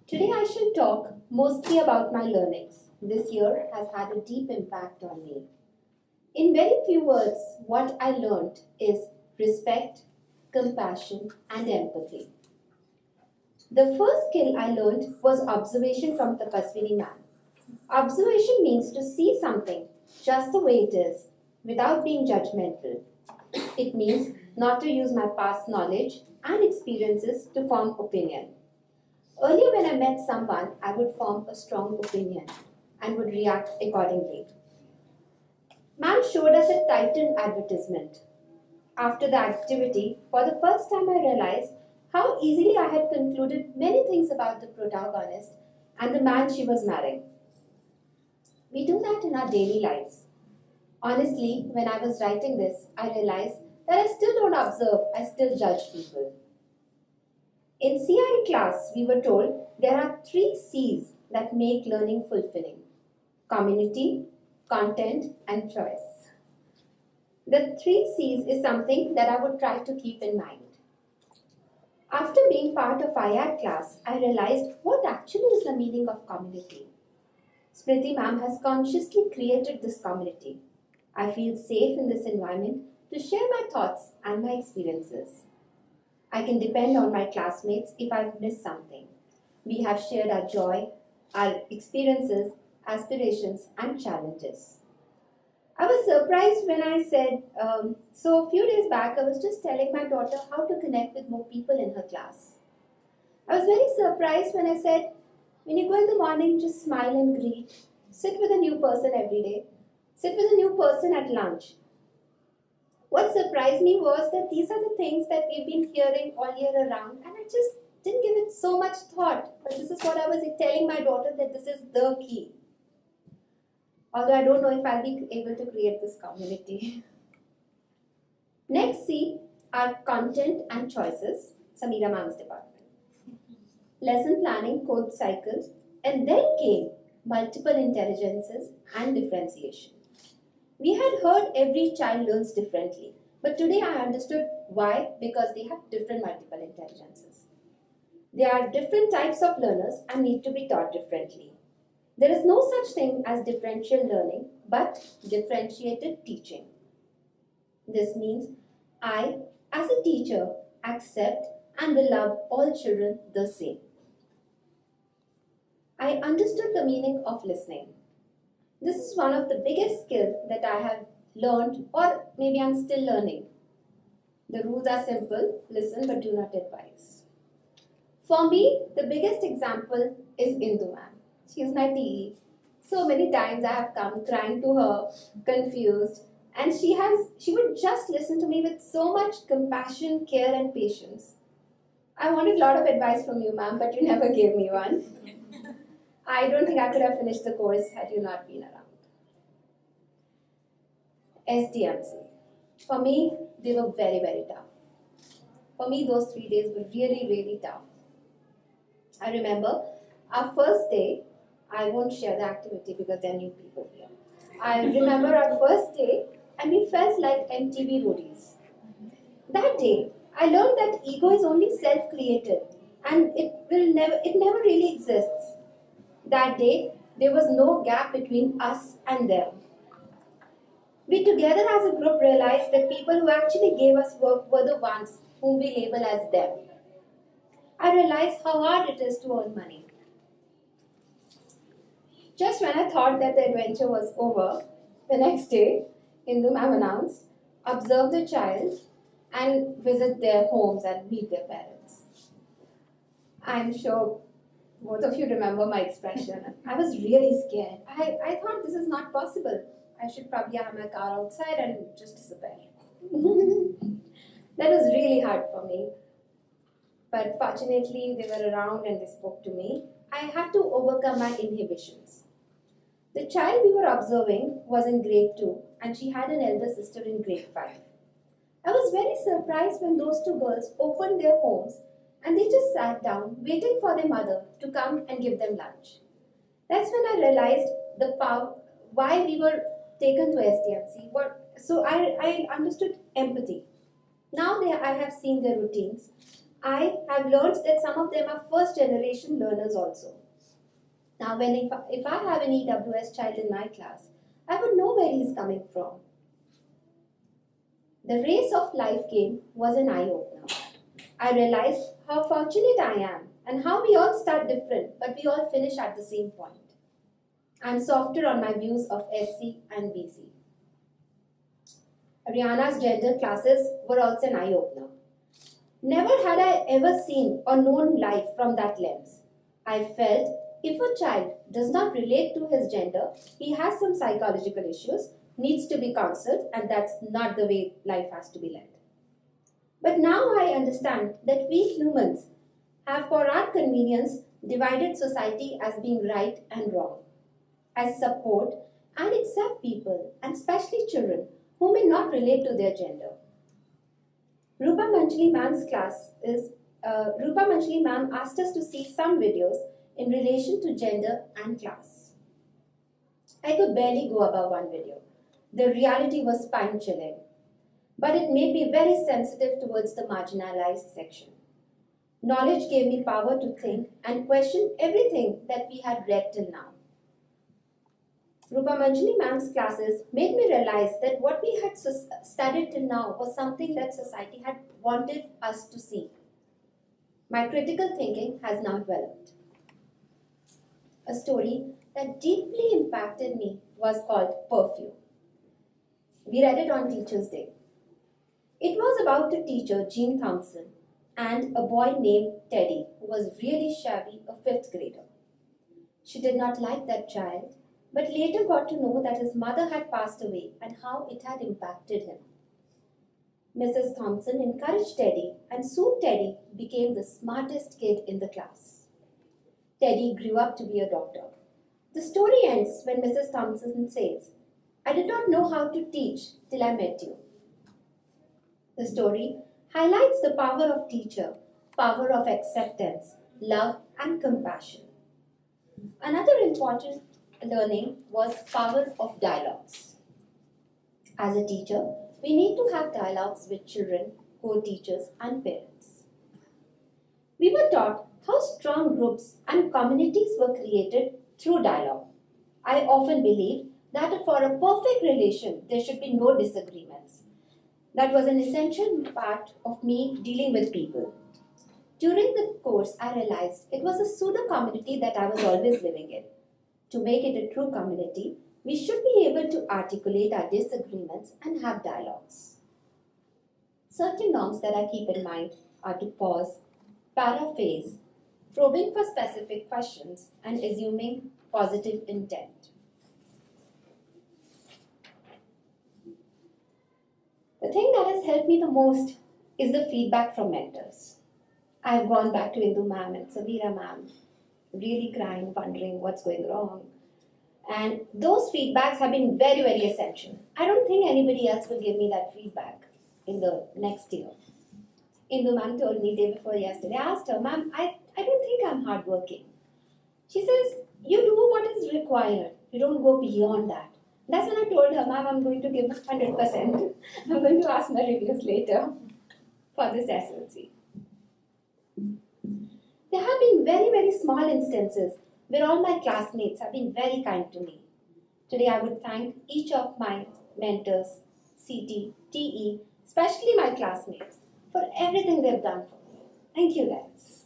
Today I shall talk mostly about my learnings. This year has had a deep impact on me. In very few words, what I learned is respect, compassion, and empathy. The first skill I learned was observation from the Paswini man. Observation means to see something just the way it is without being judgmental. It means not to use my past knowledge and experiences to form opinion. Earlier, when I met someone, I would form a strong opinion and would react accordingly. Ma'am showed us a Titan advertisement. After the activity, for the first time, I realized how easily I had concluded many things about the protagonist and the man she was marrying. We do that in our daily lives. Honestly, when I was writing this, I realized that I still don't observe, I still judge people. In CRE class, we were told there are 3 C's that make learning fulfilling: community, content, and choice. The 3 C's is something that I would try to keep in mind. After being part of IAD class, I realized what actually is the meaning of community. Smriti ma'am has consciously created this community. I feel safe in this environment to share my thoughts and my experiences. I can depend on my classmates if I've missed something. We have shared our joy, our experiences, aspirations, and challenges. I was surprised when I said, so a few days back, I was just telling my daughter how to connect with more people in her class. I was very surprised when I said, when you go in the morning, just smile and greet. Sit with a new person every day. Sit with a new person at lunch. What surprised me was that these are the things that we've been hearing all year around, and I just didn't give it so much thought. But this is what I was telling my daughter, that this is the key. Although I don't know if I'll be able to create this community. Next C are content and choices, Samira ma'am's department. Lesson planning, code cycles, and then came multiple intelligences and differentiation. We had heard every child learns differently, but today I understood why, because they have different multiple intelligences. They are different types of learners and need to be taught differently. There is no such thing as differential learning, but differentiated teaching. This means I, as a teacher, accept and will love all children the same. I understood the meaning of listening. This is one of the biggest skills that I have learned, or maybe I'm still learning. The rules are simple: listen but do not advise. For me, the biggest example is Indu ma'am. She is my TE. So many times I have come crying to her, confused, and she would just listen to me with so much compassion, care, and patience. I wanted a lot of advice from you, ma'am, but you never gave me one. I don't think I could have finished the course had you not been around. SDMC. For me, they were very, very tough. For me, those 3 days were really, really tough. I remember our first day, I won't share the activity because there are new people here. I remember our first day, and we felt like MTV roadies. That day, I learned that ego is only self-created, and it never really exists. That day, there was no gap between us and them. We together as a group realized that people who actually gave us work were the ones whom we label as them. I realized how hard it is to earn money. Just when I thought that the adventure was over, the next day, Hindu ma'am announced, observe the child and visit their homes and meet their parents. I'm sure both of you remember my expression. I was really scared. I thought this is not possible. I should probably have my car outside and just disappear. That was really hard for me. But fortunately, they were around and they spoke to me. I had to overcome my inhibitions. The child we were observing was in grade 2 and she had an elder sister in grade 5. I was very surprised when those 2 girls opened their homes and they just sat down waiting for their mother to come and give them lunch. That's when I realized the power, why we were taken to SDMC. So I understood empathy. Now I have seen their routines. I have learned that some of them are first generation learners also. Now, if I have an EWS child in my class, I would know where he is coming from. The race of life game was an eye opener. I realized how fortunate I am and how we all start different, but we all finish at the same point. I'm softer on my views of SC and BC. Ariana's gender classes were also an eye opener. Never had I ever seen or known life from that lens. I felt if a child does not relate to his gender, he has some psychological issues, needs to be counseled, and that's not the way life has to be led. But now I understand that we humans have, for our convenience, divided society as being right and wrong, as support and accept people, and especially children, who may not relate to their gender. Rupa Manjali ma'am asked us to see some videos in relation to gender and class. I could barely go above one video. The reality was spine-chilling, but it made me very sensitive towards the marginalized section. Knowledge gave me power to think and question everything that we had read till now. Rupa Manjali ma'am's classes made me realize that what we had studied till now was something that society had wanted us to see. My critical thinking has now developed. A story that deeply impacted me was called Perfume. We read it on Teacher's Day. It was about a teacher, Jean Thompson, and a boy named Teddy, who was really shabby, a fifth grader. She did not like that child, but later got to know that his mother had passed away and how it had impacted him. Mrs. Thompson encouraged Teddy, and soon Teddy became the smartest kid in the class. Teddy grew up to be a doctor. The story ends when Mrs. Thompson says, "I did not know how to teach till I met you." The story highlights the power of teacher, power of acceptance, love, and compassion. Another important learning was power of dialogues. As a teacher, we need to have dialogues with children, co-teachers, and parents. We were taught how strong groups and communities were created through dialogue. I often believed that for a perfect relation, there should be no disagreements. That was an essential part of me dealing with people. During the course, I realized it was a pseudo community that I was always living in. To make it a true community, we should be able to articulate our disagreements and have dialogues. Certain norms that I keep in mind are to pause, paraphrase, probing for specific questions, and assuming positive intent. The thing that has helped me the most is the feedback from mentors. I have gone back to Indu ma'am and Savira ma'am, really crying, wondering what's going wrong. And those feedbacks have been very, very essential. I don't think anybody else will give me that feedback in the next year. Indu ma'am told me day before yesterday, I asked her, "Ma'am, I don't think I'm hardworking." She says, "You do what is required. You don't go beyond that." That's when I told her, "Ma'am, I'm going to give 100%. I'm going to ask my reviews later for this SLC." There have been very, very small instances where all my classmates have been very kind to me. Today, I would thank each of my mentors, CT, TE, especially my classmates, for everything they've done for me. Thank you, guys.